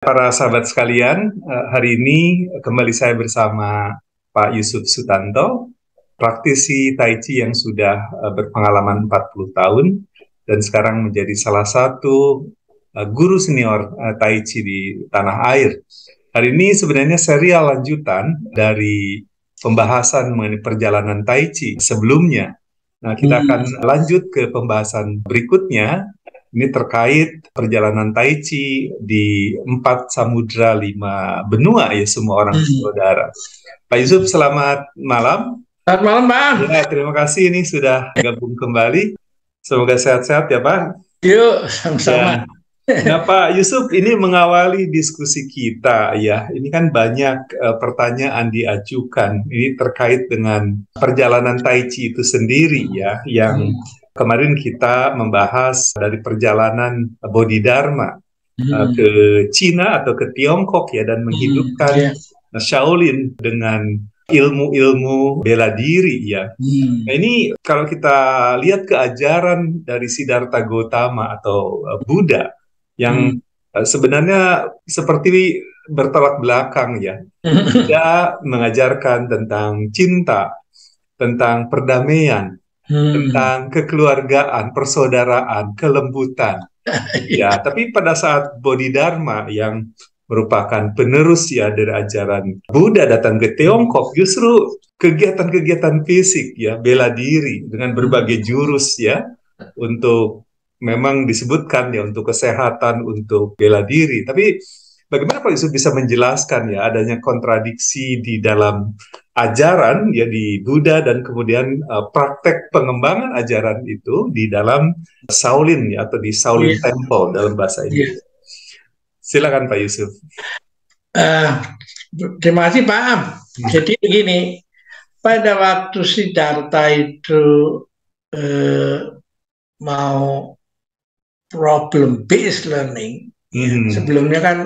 Para sahabat sekalian, hari ini kembali saya bersama Pak Yusuf Sutanto, praktisi Tai Chi yang sudah berpengalaman 40 tahun dan sekarang menjadi salah satu guru senior Tai Chi di tanah air. Hari ini sebenarnya serial lanjutan dari pembahasan mengenai perjalanan Tai Chi sebelumnya. Nah, kita akan lanjut ke pembahasan berikutnya. Ini terkait perjalanan Tai Chi di 4 samudra 5 benua ya, semua orang saudara. Pak Yusuf, selamat malam. Selamat malam, Bang. Ya, terima kasih ini sudah gabung kembali. Semoga sehat-sehat ya, Pak. Yuk, sama-sama. Nah, Pak Yusuf, ini mengawali diskusi kita ya. Ini kan banyak pertanyaan diajukan. Ini terkait dengan perjalanan Tai Chi itu sendiri ya, yang kemarin kita membahas dari perjalanan Bodhidharma ke Cina atau ke Tiongkok ya, dan menghidupkan Shaolin dengan ilmu-ilmu bela diri ya. Nah, ini kalau kita lihat keajaran dari Siddhartha Gautama atau Buddha yang sebenarnya seperti bertolak belakang ya. Dia mengajarkan tentang cinta, tentang perdamaian, tentang kekeluargaan, persaudaraan, kelembutan. Ya, tapi pada saat Bodhidharma yang merupakan penerus ya dari ajaran Buddha datang ke Tiongkok, justru kegiatan-kegiatan fisik ya, bela diri dengan berbagai jurus ya, untuk memang disebutkan ya untuk kesehatan, untuk bela diri. Tapi bagaimana Pak Yusuf bisa menjelaskan ya adanya kontradiksi di dalam ajaran ya di Buddha dan kemudian praktek pengembangan ajaran itu di dalam Shaolin ya, atau di Shaolin Temple dalam bahasa Inggris. Silakan Pak Yusuf. Terima kasih Pak Am. Jadi begini, pada waktu Siddhartha itu mau problem based learning, sebelumnya kan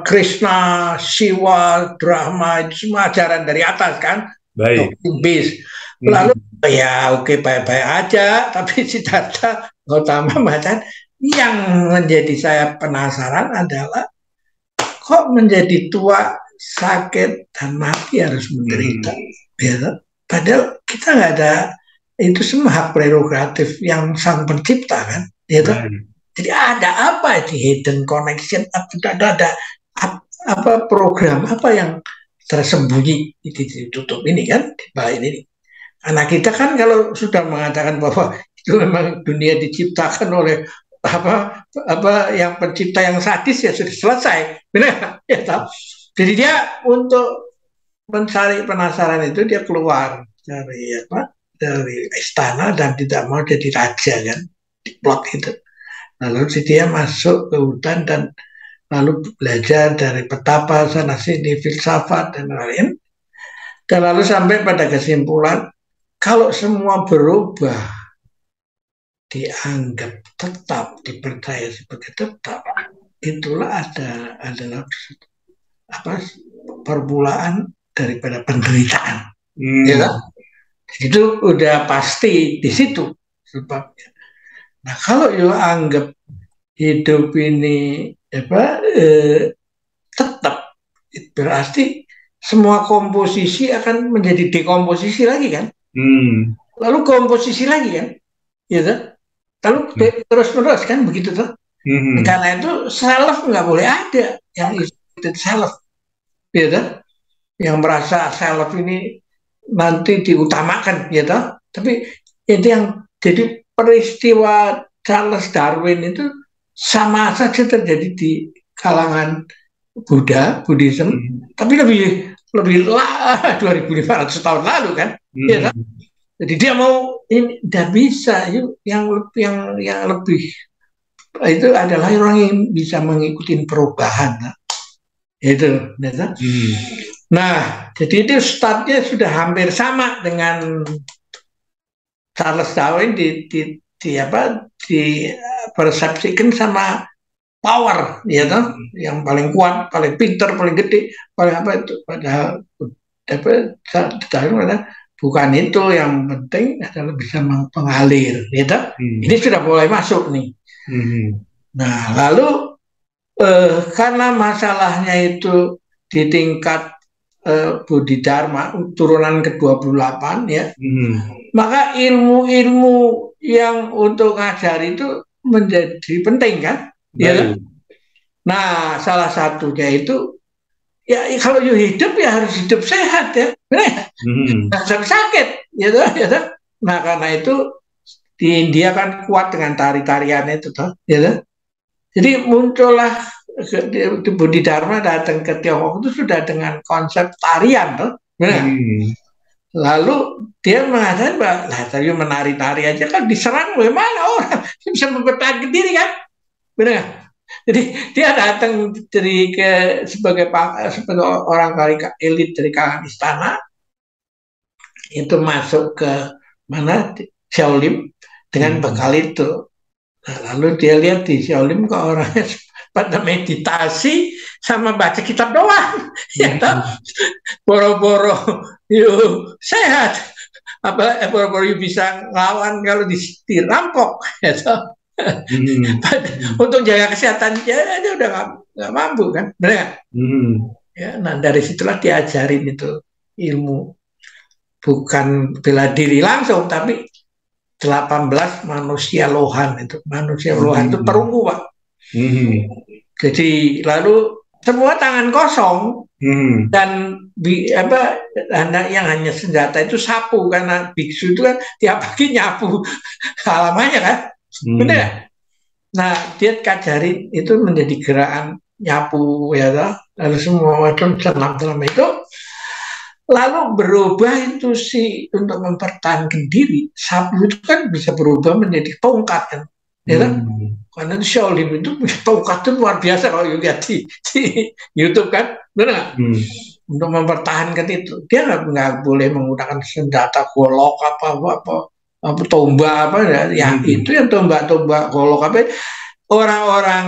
Krishna, Shiva, Brahma itu semua ajaran dari atas kan, base. Lalu ya oke, baik-baik aja, tapi Siddhartha Gautama mengatakan yang menjadi saya penasaran adalah kok menjadi tua, sakit dan mati harus menderita, ya. Padahal kita nggak ada, itu semua hak prerogatif yang sang pencipta kan, ya. Jadi ada apa di hidden connection? Ada apa program apa yang tersembunyi ditutup ini kan, di balik ini. Karena kita kan kalau sudah mengatakan bahwa itu memang dunia diciptakan oleh yang pencipta yang sadis, ya sudah selesai, benar ya tahu. Jadi dia untuk mencari penasaran itu dia keluar dari istana dan tidak mau jadi raja kan, diplot itu. Lalu dia masuk ke hutan dan lalu belajar dari petapa sana sini, filsafat dan lain-lain. Dan lalu sampai pada kesimpulan kalau semua berubah dianggap tetap, dipercaya sebagai tetap, itulah adalah permulaan daripada penderitaan. Ya, itu udah pasti di situ sebabnya. Nah, kalau you anggap hidup ini tetap, berarti semua komposisi akan menjadi dekomposisi lagi kan? Lalu komposisi lagi kan? Ya, lalu terus-menerus kan begitu tuh. Karena itu self nggak boleh ada yang isolated self, ya, yang merasa self ini nanti diutamakan, ya toh. Tapi itu yang jadi peristiwa Charles Darwin itu sama saja terjadi di kalangan Buddhism, tapi lebih 2500 tahun lalu kan, ya toh. Jadi dia mau ini tidak bisa, yang lebih itu adalah orang yang bisa mengikuti perubahan, itu. Nah, jadi itu startnya sudah hampir sama dengan Charles Darwin dipersepsikan sama power, ya toh, yang paling kuat, paling pintar, paling gede, paling apa itu. Padahal Darwin bukan itu, yang penting adalah bisa mengalir, ya toh. Ini sudah mulai masuk nih. Nah, lalu karena masalahnya itu di tingkat Bodhidharma turunan ke-28 ya, maka ilmu-ilmu yang untuk ngajar itu menjadi penting kan, ya. Nah, salah satunya itu ya kalau hidup ya harus hidup sehat ya, jangan sakit, gitu, gitu. Nah, karena itu di India kan kuat dengan tari-tarian itu, toh, gitu. Jadi muncullah di Bodhidharma datang ke Tiongkok itu sudah dengan konsep tarian, toh, benar. Lalu dia mengatakan bahwa lah tapi menari-nari aja kan diserang, bagaimana orang bisa mempertahankan diri kan, benar. Jadi dia datang sebagai orang elit dari kalangan istana, itu masuk ke mana Shaolin dengan bekal itu. Nah, lalu dia lihat di Shaolin kok orangnya pada meditasi sama baca kitab doang, ya toh, boro-boro yuk sehat, apa boro-boro yuk bisa ngelawan kalau dirampok, ya toh. Untuk jaga kesehatan dia udah nggak mampu kan, benar? Ya, nah dari situlah diajarin itu ilmu, bukan bela diri langsung, tapi 18 manusia lohan itu. Manusia lohan itu perunggu, Pak. Jadi lalu semua tangan kosong, dan yang hanya senjata itu sapu, karena biksu itu kan tiap pagi nyapu halamannya kan, benar. Nah dia kajarin itu menjadi gerakan nyapu, ya toh. Lalu semua macam senam itu. Lalu berubah itu sih untuk mempertahankan diri. Sapu itu kan bisa berubah menjadi tongkat kan, ya kan? Karena Shaolin itu tongkat itu luar biasa kalau lihat di YouTube kan, benar nggak? Untuk mempertahankan itu dia nggak boleh menggunakan senjata golok apa tombak apa ya, itu yang tombak golok apa. Orang-orang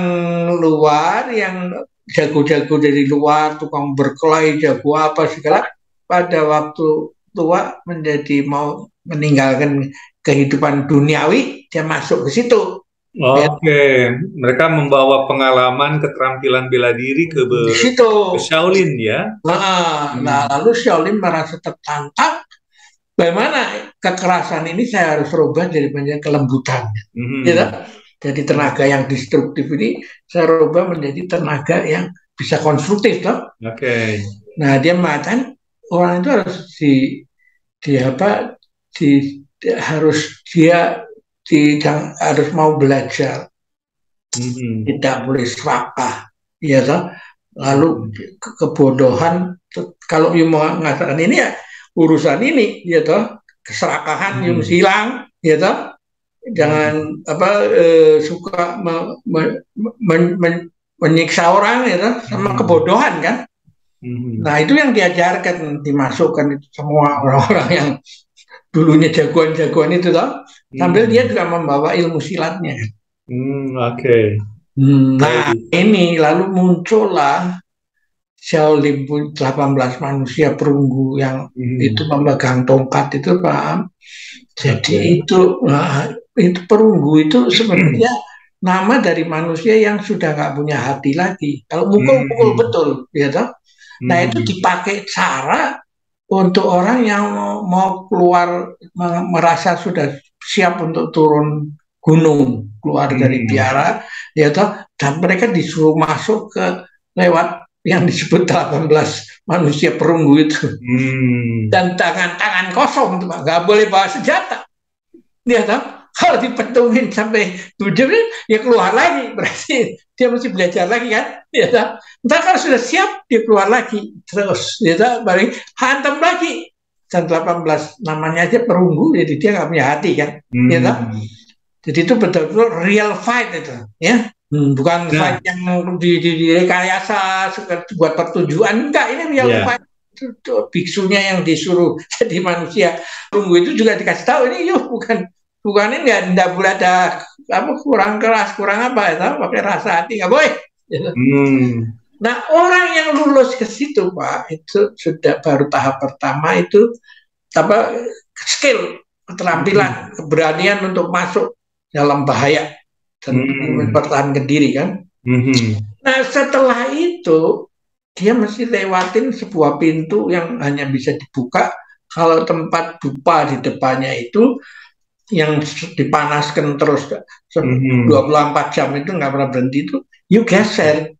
luar yang jago-jago dari luar, tukang berkelahi, jago apa segala, pada waktu tua menjadi mau meninggalkan kehidupan duniawi, dia masuk ke situ. Mereka membawa pengalaman, keterampilan bela diri ke Shaolin ya. Nah, lalu Shaolin merasa tertantang, bagaimana kekerasan ini saya harus rubah jadi menjadi kelembutan, gitu. Jadi tenaga yang destruktif ini saya rubah menjadi tenaga yang bisa konstruktif, toh. Nah dia mengatakan orang itu harus mau belajar, tidak boleh serakah, ya toh. Lalu kebodohan, kalau mau mengatakan ini ya urusan ini, ya toh, keserakahan yang hilang, ya toh. Jangan suka menyiksa orang, ya toh, sama kebodohan kan. Nah itu yang diajarkan, dimasukkan itu semua orang-orang yang dulunya jagoan-jagoan itu toh, sambil dia juga membawa ilmu silatnya. Nah ini lalu muncullah Shaolin 18 manusia perunggu yang itu memegang tongkat itu, paham? Jadi itu perunggu itu sebenarnya nama dari manusia yang sudah nggak punya hati lagi. Kalau mukul betul, ya toh. Nah itu dipakai cara untuk orang yang mau keluar, merasa sudah siap untuk turun gunung, keluar dari biara, ya toh, dan mereka disuruh masuk ke lewat yang disebut 18 manusia perunggu itu. Dan tangan kosong, nggak boleh bawa senjata, ya toh. Kalau dipetungin sampai 7 ya keluar lagi, berarti dia mesti belajar lagi kan, ya toh. Entah kalau sudah siap dia keluar lagi terus, ya toh, balik hantam lagi. Dan 18 namanya aja perunggu, jadi dia nggak punya hati kan, ya toh. Jadi itu betul-betul real fight itu, ya. Bukan fight yang direkayasa buat pertujuan, enggak, ini real fight. Itu biksunya yang disuruh jadi manusia perunggu itu juga dikasih tahu ini yuk bukan ini nggak boleh ada kurang keras, kurang apa ya, pakai rasa hati nggak boleh. Nah orang yang lulus ke situ, Pak, itu sudah baru tahap pertama itu skill, keterampilan, keberanian untuk masuk dalam bahaya dan mempertahankan diri kan. Nah, setelah itu dia mesti lewatin sebuah pintu yang hanya bisa dibuka kalau tempat dupa di depannya itu yang dipanaskan terus 24 jam itu nggak pernah berhenti itu, you geser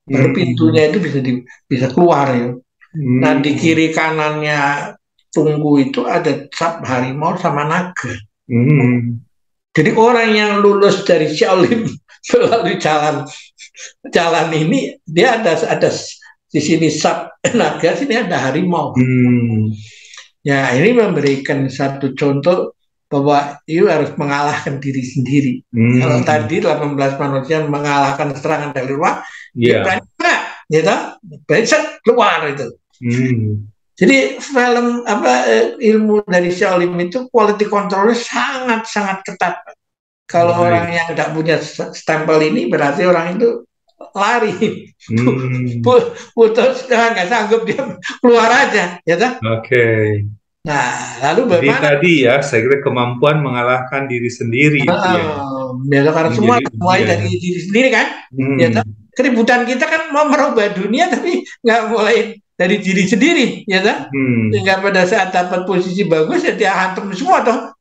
baru pintunya itu bisa keluar ya. Nah di kiri kanannya tunggu itu ada harimau sama naga. Jadi orang yang lulus dari Shaolin melalui jalan ini dia ada di sini naga, sini ada harimau. Ya ini memberikan satu contoh bahwa you harus mengalahkan diri sendiri. Kalau tadi 18 manusia mengalahkan serangan dari luar, dia berani keluar itu. Jadi film ilmu dari Shaolin itu quality controlnya sangat ketat. Kalau orang yang tidak punya stempel ini berarti orang itu lari, putus, nggak sanggup dia keluar aja, ya kan? Oke. Nah, lalu bagaimana? Jadi tadi ya, saya kira kemampuan mengalahkan diri sendiri. Ya, karena semua mulai dari diri sendiri kan. Ya, keributan kita kan mau merubah dunia tapi nggak mulai dari diri sendiri, ya kan? Sehingga pada saat dapat posisi bagus ya dia hantam semua toh.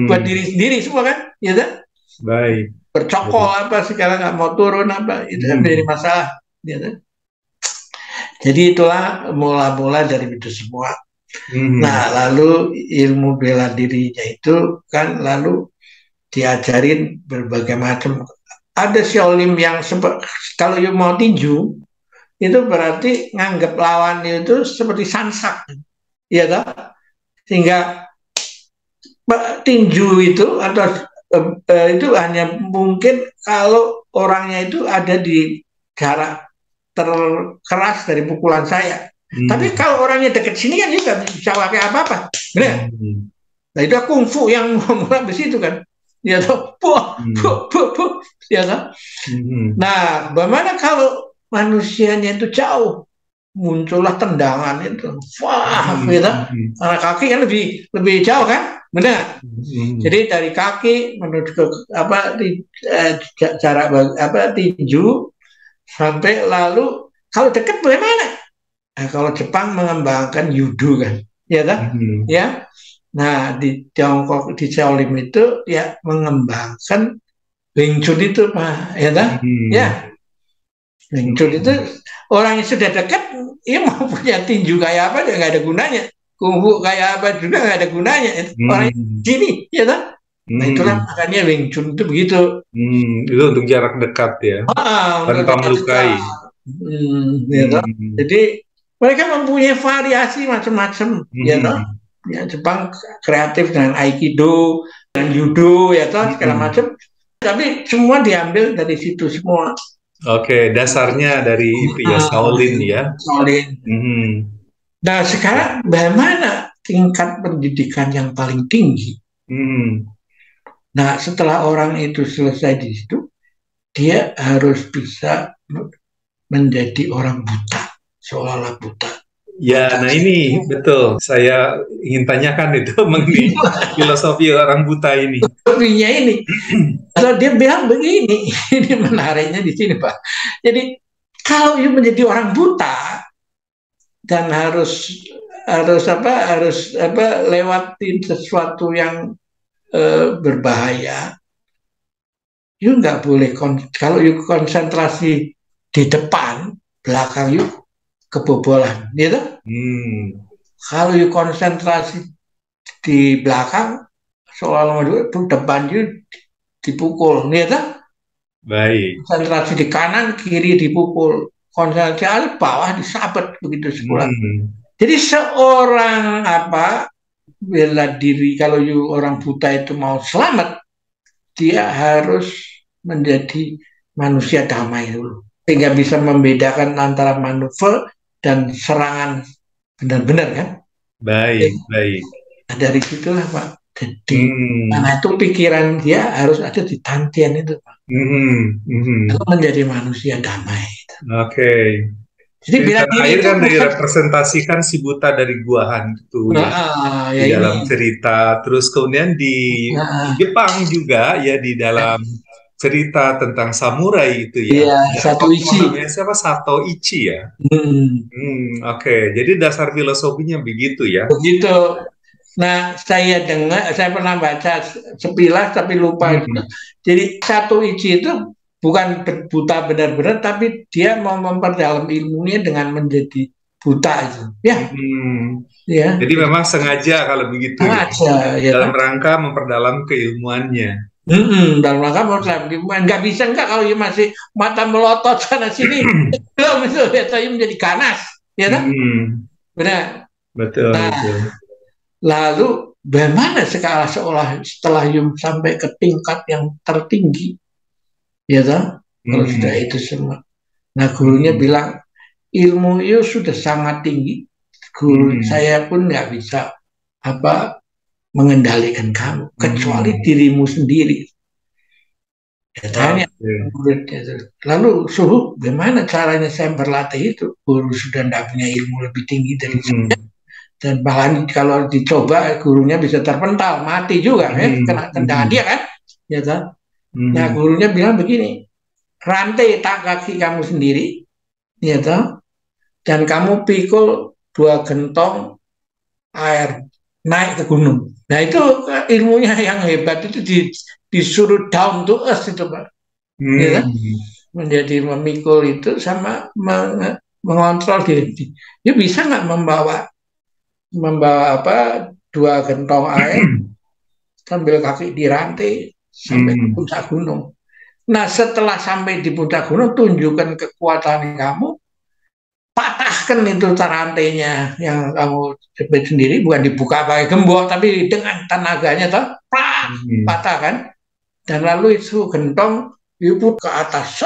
Buat diri sendiri semua kan, ya kan? Baik. Bercokol apa sekarang nggak mau turun apa itu kan menjadi masalah, ya kan? Jadi itulah mula-mula dari itu semua. Nah lalu ilmu bela dirinya itu kan lalu diajarin berbagai macam. Ada Shaolin yang kalau you mau tinju itu berarti nganggap lawannya itu seperti sansak, ya kan? Sehingga tinju itu atau itu hanya mungkin kalau orangnya itu ada di jarak terkeras dari pukulan saya. Tapi kalau orangnya dekat sini kan juga bisa pakai apa-apa, benar? Nah itu kungfu yang mulai di situ kan, ya toh, ya kan? Nah, bagaimana kalau manusianya itu jauh, muncullah tendangan itu, wah, gitu. Karena kaki kan lebih jauh kan, benar? Jadi dari kaki menuju ke jarak tinju sampai lalu kalau dekat bagaimana? Nah, kalau Jepang mengembangkan judo kan, ya kan? Ya. Nah, di Tiongkok di Shaolin itu ya mengembangkan Wing Chun itu, Pak, ya kan? Ya. Wing Chun itu orang yang sudah dekat, ya mau punya tinju kayak apa dia nggak ada gunanya. Kungfu kayak apa juga nggak ada gunanya. Orang sini, ya kan? Nah itulah makanya Wing Chun itu begitu. Itu untuk jarak dekat ya, tanpa melukai. Ya kan? Jadi mereka mempunyai variasi macam-macam, ya toh. Ya, Jepang kreatif dengan Aikido, dengan Judo, ya toh segala macam. Tapi semua diambil dari situ semua. Oke, dasarnya dari itu ya Shaolin ya. Shaolin. Nah sekarang bagaimana tingkat pendidikan yang paling tinggi? Nah setelah orang itu selesai di situ, dia harus bisa menjadi orang buta. Seolah-olah buta. Ya, nah ini betul. Saya ingin tanyakan itu mengenai filosofi orang buta ini. Filosofinya ini, kalau dia bilang begini, ini menariknya di sini Pak. Jadi kalau you menjadi orang buta dan harus lewatin sesuatu yang berbahaya, you nggak boleh kalau you konsentrasi di depan, belakang you kebobolan, gitu. Kalau you konsentrasi di belakang, soal-soal depan you dipukul, gitu. Baik. Konsentrasi di kanan, kiri dipukul, konsentrasi bawah disabet begitu sekolah. Jadi seorang bela diri kalau you orang buta itu mau selamat, dia harus menjadi manusia damai dulu, sehingga bisa membedakan antara manuver dan serangan benar-benar kan? Baik. Nah, dari situlah Pak. Jadi, nah itu pikiran dia harus ada di tantian itu Pak. Itu menjadi manusia damai. Oke. Jadi bela diri itu kan direpresentasikan si buta dari Gua Hantu di dalam cerita. Terus kemudian di Jepang juga ya di dalam cerita tentang samurai itu ya. Iya, Ya, satu tokoh isi. namanya siapa? Sato Ichi ya. Oke. Jadi dasar filosofinya begitu ya. Begitu. Nah, saya dengar, saya pernah baca sepilas tapi lupa itu. Hmm. Jadi satu Ichi itu bukan buta benar-benar, tapi dia mau memperdalam ilmunya dengan menjadi buta itu. Ya, Hmm. ya. Jadi memang sengaja kalau begitu ya. Sengaja, ya Dalam kan? rangka memperdalam keilmuannya. Dalam rangka mau nggak bisa nggak kalau dia masih mata melotot sana sini belum itu ya saya menjadi ganas, ya kan? Hmm. Benar. Betul, Nah, betul. lalu bagaimana setelah Yum sampai ke tingkat yang tertinggi, ya kan? Kalau sudah Hmm. itu semua. Nah, gurunya Hmm. bilang ilmu Yu sudah sangat tinggi. Guru Hmm. saya pun nggak bisa apa mengendalikan kamu kecuali Hmm. dirimu sendiri. Ya, tanya Oke. muridnya itu. Lalu suhu, bagaimana caranya saya berlatih itu? Guru sudah tidak punya ilmu lebih tinggi dari saya. Hmm. Dan bahkan kalau dicoba gurunya bisa terpental, mati juga ya, Hmm. kena tendangan dia Hmm. kan. Ya kan? Nah, Hmm. gurunya bilang begini, rantai tak kaki kamu sendiri, ya kan? Dan kamu pikul 2 gentong air naik ke gunung. Nah itu ilmunya yang hebat itu disuruh down to earth itu Pak. Ya kan? Hmm. Menjadi memikul itu sama mengontrol diri. Dia bisa nggak membawa apa 2 gentong air sambil kaki dirantai sampai ke Hmm. puncak gunung. Nah setelah sampai di puncak gunung tunjukkan kekuatan kamu, patahkan itu rantainya yang kamu jepit sendiri, bukan dibuka pakai gembok tapi dengan tenaganya toh, Hmm. patah kan. Dan lalu itu gentong diuput ke atas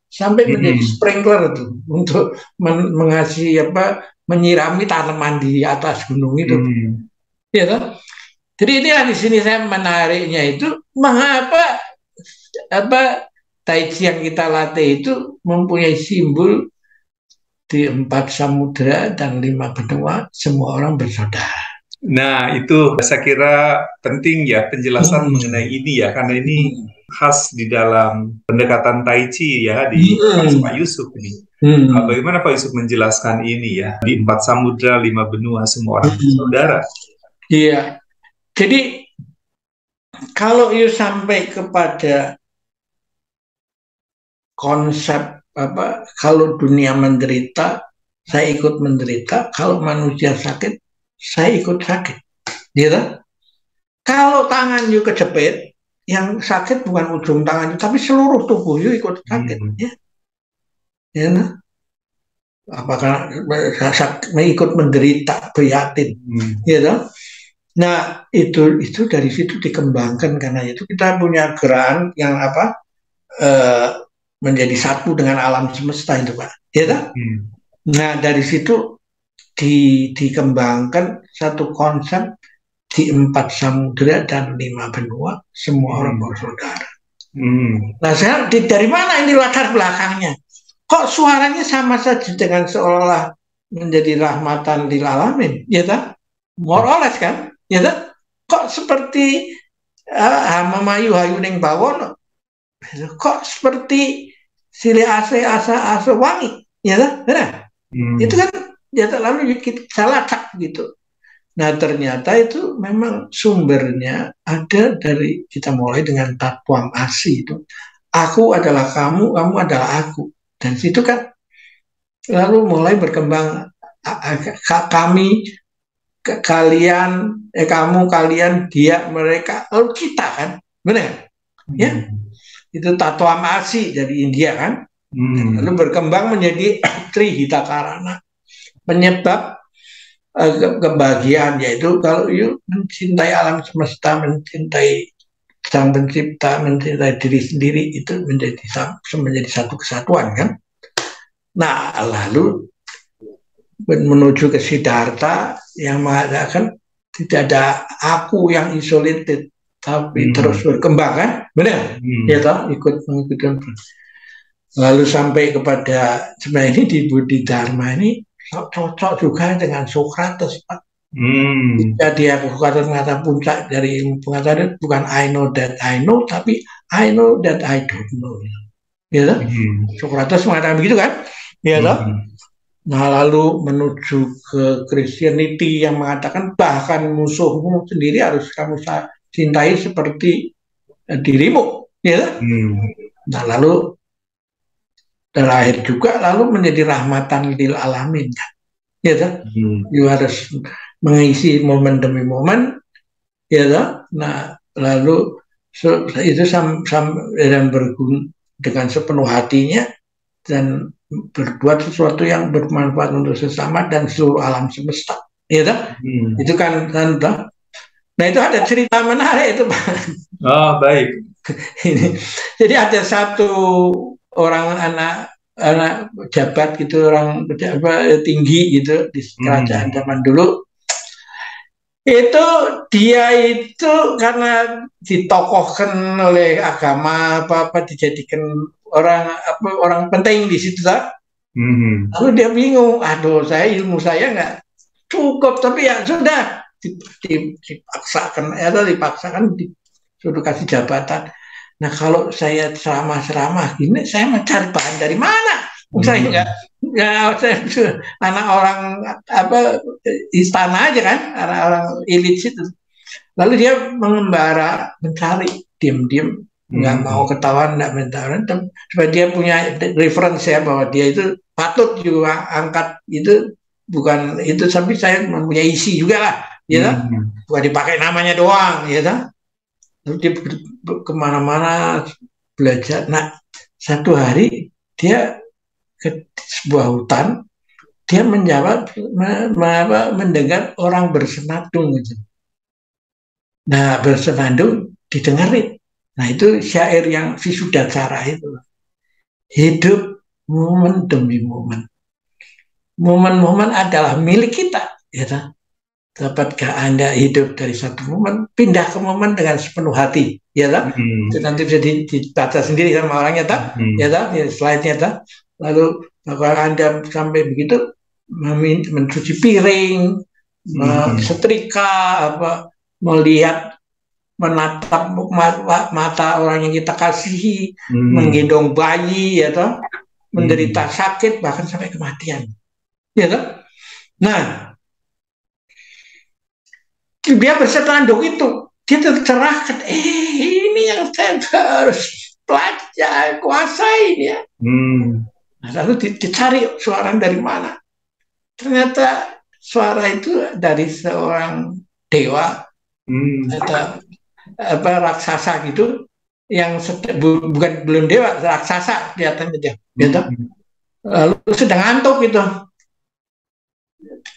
sampai menjadi Hmm. sprinkler itu untuk mengasih apa menyirami tanaman di atas gunung itu. Hmm. Ya toh? Jadi inilah di sini saya menariknya itu mengapa apa Tai Chi yang kita latih itu mempunyai simbol di 4 samudera dan 5 benua semua orang bersaudara. Nah, itu saya kira penting ya penjelasan mengenai Hmm. ini ya, karena ini Hmm. khas di dalam pendekatan Tai Chi ya di kelas Pak Hmm. Yusuf ini. Hmm. Bagaimana Pak Yusuf menjelaskan ini ya di 4 samudra 5 benua semua orang Hmm. bersaudara. Iya. Jadi kalau you sampai kepada konsep apa, kalau dunia menderita, saya ikut menderita. Kalau manusia sakit, saya ikut sakit. Gitu? Kalau tangan you kejepit, yang sakit bukan ujung tangan you, tapi seluruh tubuh you ikut sakit. Hmm. Ya, ya nah? Apakah ikut menderita prihatin, Hmm. gitu? Nah itu dari situ dikembangkan karena itu kita punya gerakan yang apa menjadi satu dengan alam semesta itu Pak, ya kan? Hmm. Nah dari situ dikembangkan satu konsep di 4 samudera dan 5 benua semua orang Hmm. bersaudara. Hmm. Nah sekarang dari mana ini latar belakangnya? Kok suaranya sama saja dengan seolah menjadi rahmatan lil alamin, ya kan? More or less kan, ya kan? Kok seperti Mamayu Hayuning Bawono, kok seperti Sile Ase Asa Asa Wangi, ya kan? Benar? Itu Hmm. kan ya lalu kita salah tak gitu. Nah ternyata itu memang sumbernya ada dari kita mulai dengan Tatwam Asi itu. Aku adalah kamu, kamu adalah aku. Dan situ kan lalu mulai berkembang kami, kalian, kamu, kalian, dia, mereka, lalu kita kan, benar? Ya, Hmm. itu Tattwa Amasi dari India kan, dan lalu Hmm. berkembang menjadi Trihita Karana, penyebab kebahagiaan yaitu kalau you mencintai alam semesta, mencintai sang pencipta, mencintai diri sendiri itu menjadi satu kesatuan kan. Nah lalu menuju ke Siddhartha yang mengatakan tidak ada aku yang isolated tapi terus Hmm. berkembang kan, benar? Ya Hmm. toh ikut mengikuti lalu sampai kepada sebenarnya ini di Budi Dharma ini cocok juga dengan Socrates Pak. Hmm. Jadi aku Socrates mengatakan puncak dari ilmu pengetahuan bukan I know that I know tapi I know that I don't know. Ya, Socrates mengatakan begitu kan? Ya, Nah, lalu menuju ke Christianity yang mengatakan bahkan musuhmu sendiri harus kamu cintai seperti dirimu, ya. Nah, lalu terakhir juga lalu menjadi rahmatan lil alamin, kan? Ya, You harus mengisi momen demi momen, ya. Nah, lalu itu dan berguna dengan sepenuh hatinya dan berbuat sesuatu yang bermanfaat untuk sesama dan seluruh alam semesta, ya. Itu kan. Nah, itu ada cerita menarik itu, Pak. Oh, baik. Ini jadi ada satu orang anak pejabat gitu, orang tinggi gitu di kerajaan zaman dulu. Itu dia itu karena ditokohkan oleh agama apa dijadikan orang penting di situ, tak? Lalu dia bingung, aduh, ilmu saya nggak cukup, tapi ya sudah dipaksakan suruh kasih jabatan. Nah, kalau saya ceramah gini, saya mencari bahan dari mana? Saya saya anak orang istana aja kan, anak orang elit situ. Lalu dia mengembara, mencari diam-diam, nggak mau ketahuan, nggak mentahuan, supaya dia punya referensi ya bahwa dia itu patut juga angkat itu, bukan itu, tapi saya mempunyai isi juga lah, ya. Bukan dipakai namanya doang, ya. Lalu dia kemana-mana belajar. Nah, satu hari dia ke sebuah hutan, dia mendengar orang bersenandung gitu. Nah, bersenandung didengarin. Nah, itu syair yang Visudacara itu. Hidup momen demi momen. Momen-momen adalah milik kita, ya. Dapatkah Anda hidup dari satu momen, pindah ke momen dengan sepenuh hati, ya tak? Itu nanti bisa dibaca sendiri sama orangnya, tak? Ya tak? Ya, slide-nya, tak? Lalu kalau Anda sampai begitu, mencuci piring, setrika, melihat, menatap mata orang yang kita kasihi, menggendong bayi, ya tak? Menderita sakit, bahkan sampai kematian, ya tak? Nah, dia bersenandung itu, dia tercerahkan, ini yang saya harus pelajari, kuasain, ya. Nah, lalu dicari suara dari mana. Ternyata suara itu dari seorang dewa, atau raksasa gitu, yang belum dewa, raksasa kelihatannya dia, gitu. Lalu sedang ngantuk gitu.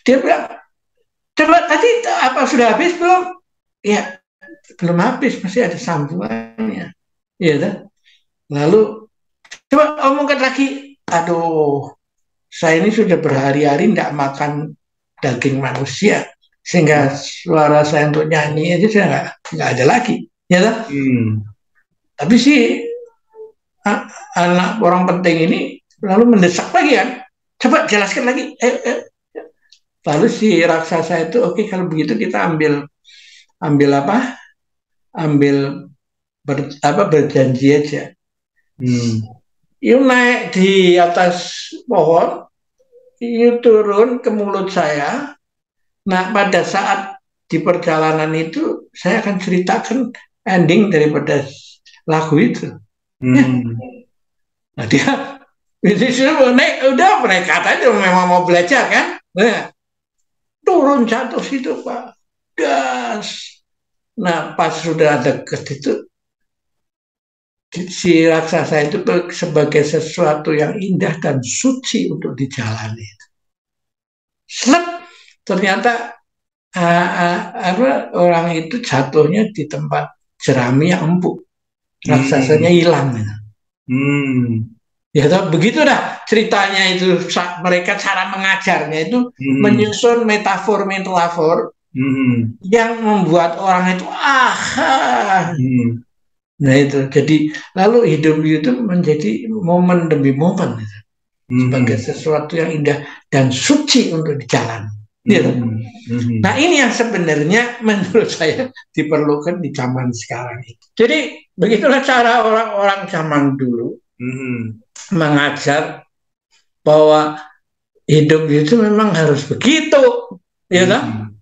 Dia bilang, coba tadi sudah habis belum? Ya, belum habis, masih ada sambungannya. Ya, lalu coba omongkan lagi. Aduh, saya ini sudah berhari-hari tidak makan daging manusia, sehingga suara saya untuk nyanyi aja saya nggak ada lagi. Ya, tapi si anak orang penting ini lalu mendesak lagi kan. Coba jelaskan lagi. Lalu si raksasa itu, oke, kalau begitu kita ambil berjanji aja. You naik di atas pohon, you turun ke mulut saya. Nah, pada saat di perjalanan itu saya akan ceritakan ending daripada lagu itu. Nah, dia udah mereka tadi memang mau belajar kan. Nah, turun jatuh situ, Pak. Das. Nah, pas sudah dekat itu, si raksasa itu sebagai sesuatu yang indah dan suci untuk dijalani. Ternyata orang itu jatuhnya di tempat jerami yang empuk. Raksasanya hilang. Ya, begitu dah ceritanya itu. Mereka cara mengajarnya itu menyusun metafor yang membuat orang itu Nah, itu jadi lalu hidup itu menjadi momen demi momen sebagai sesuatu yang indah dan suci untuk dijalani. Gitu. Nah ini yang sebenarnya menurut saya diperlukan di zaman sekarang ini. Jadi begitulah cara orang-orang zaman dulu mengajar bahwa hidup itu memang harus begitu, ya kan?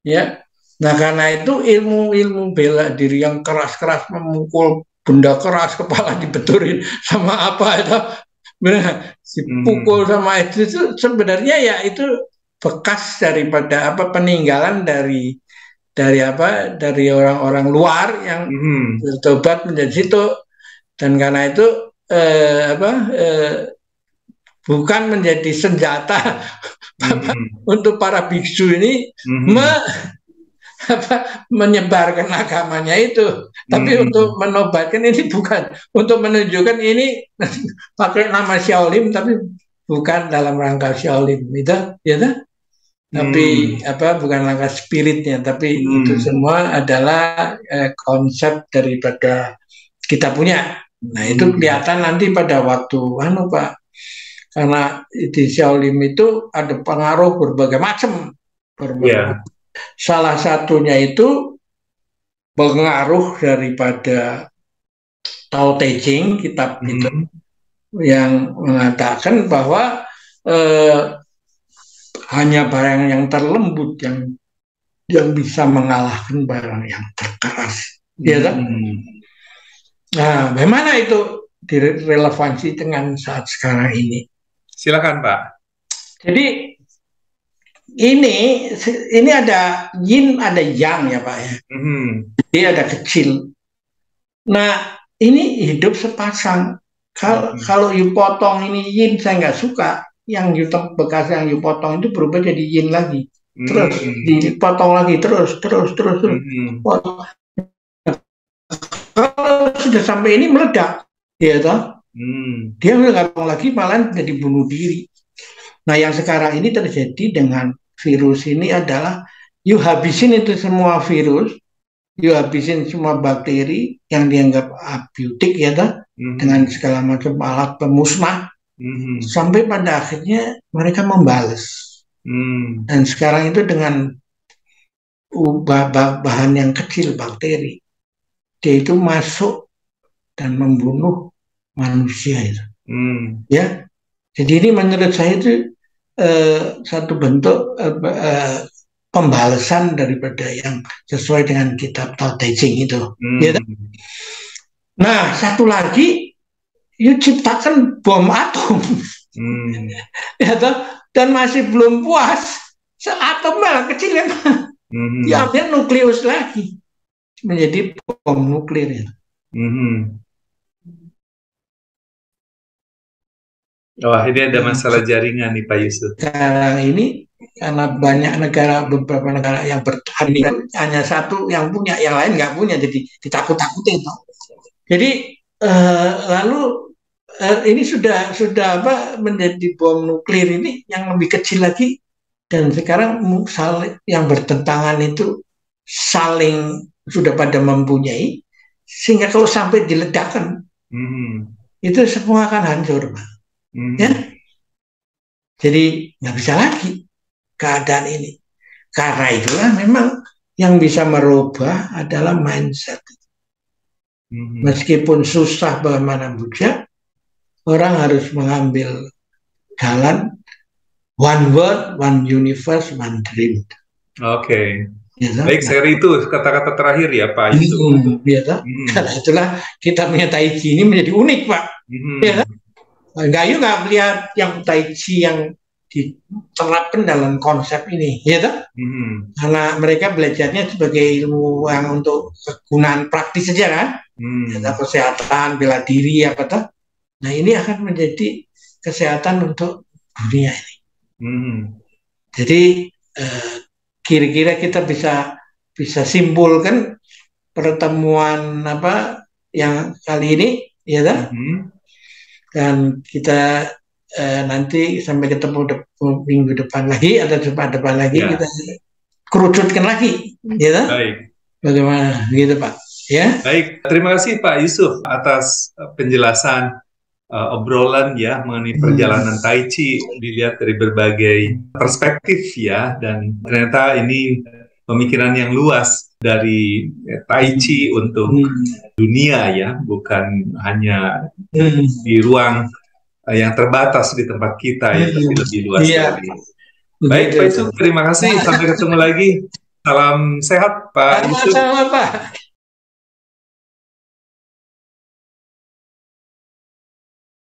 Ya. Nah karena itu ilmu bela diri yang keras-keras, memukul benda keras, kepala dibeturin sama apa itu, dipukul sama itu sebenarnya ya itu bekas daripada peninggalan dari orang-orang luar yang bertobat menjadi situ, dan karena itu bukan menjadi senjata untuk para biksu ini menyebarkan agamanya itu, tapi untuk menobatkan ini, bukan untuk menunjukkan ini pakai nama Shaolin tapi bukan dalam rangka Shaolin itu, ya. Tapi bukan langkah spiritnya, tapi itu semua adalah konsep daripada kita punya. Nah itu kelihatan nanti pada waktu Pak, karena di Shaolin itu ada pengaruh berbagai macam. Salah satunya itu pengaruh daripada Tao Te Ching, kitab itu yang mengatakan bahwa hanya barang yang terlembut yang bisa mengalahkan barang yang terkeras, ya kan? Nah, bagaimana itu direlevansi dengan saat sekarang ini? Silakan Pak. Jadi ini ada yin, ada yang, ya Pak ya. Jadi ada kecil. Nah ini hidup sepasang. Kalau you potong ini yin, saya nggak suka. Yang bekas yang you potong itu berubah jadi yin lagi, terus dipotong lagi, terus. Kalau sudah sampai ini meledak, ya toh, dia nggak potong lagi, malah jadi bunuh diri. Nah yang sekarang ini terjadi dengan virus ini adalah you habisin itu semua virus, you habisin semua bakteri yang dianggap abiotik, ya toh, dengan segala macam alat pemusnah. Sampai pada akhirnya mereka membalas, dan sekarang itu dengan bahan yang kecil, bakteri, dia itu masuk dan membunuh manusia itu. Ya, jadi ini menurut saya itu satu bentuk pembalasan daripada yang sesuai dengan kitab Tao Te Ching itu. Ya. Nah satu lagi, you ciptakan bom atom, ya toh, dan masih belum puas, seatomnya kecil, diambil nukleus lagi menjadi bom nuklir. Wah, ini ada masalah jaringan nih Pak Yusuf. Sekarang ini karena banyak negara, beberapa negara yang bertahan, hanya satu yang punya, yang lain nggak punya, jadi ditakut-takutin. Jadi lalu ini sudah menjadi bom nuklir ini yang lebih kecil lagi, dan sekarang yang bertentangan itu saling sudah pada mempunyai, sehingga kalau sampai diledakkan itu semua akan hancur, ya. Jadi nggak bisa lagi keadaan ini. Karena itulah memang yang bisa merubah adalah mindset. Meskipun susah bagaimana juga, orang harus mengambil jalan one world, one universe, one dream. Oke. Baik, seri itu kata-kata terakhir ya Pak Yusuf. Karena itulah kita punya Tai Chi ini menjadi unik Pak. Nggak melihat yang Tai Chi yang diterapkan dalam konsep ini, ya toh? Karena mereka belajarnya sebagai ilmu yang untuk kegunaan praktis saja kan, kesehatan, bela diri, apa toh. Nah ini akan menjadi kesehatan untuk dunia ini. Jadi kira-kira kita bisa simpulkan pertemuan yang kali ini, ya toh? Dan kita nanti sampai ketemu minggu depan lagi atau depan lagi, kita kerucutkan lagi, ya toh? Baik. Bagaimana gitu Pak? Ya. Baik, terima kasih Pak Yusuf atas penjelasan obrolan ya mengenai perjalanan Tai Chi dilihat dari berbagai perspektif ya, dan ternyata ini pemikiran yang luas dari Tai Chi untuk dunia ya, bukan hanya di ruang yang terbatas di tempat kita ya, tapi lebih luas lagi. Baik Pak Yusuf, terima kasih. Sampai ketemu lagi. Salam sehat Pak Yusuf. Sama-sama Pak.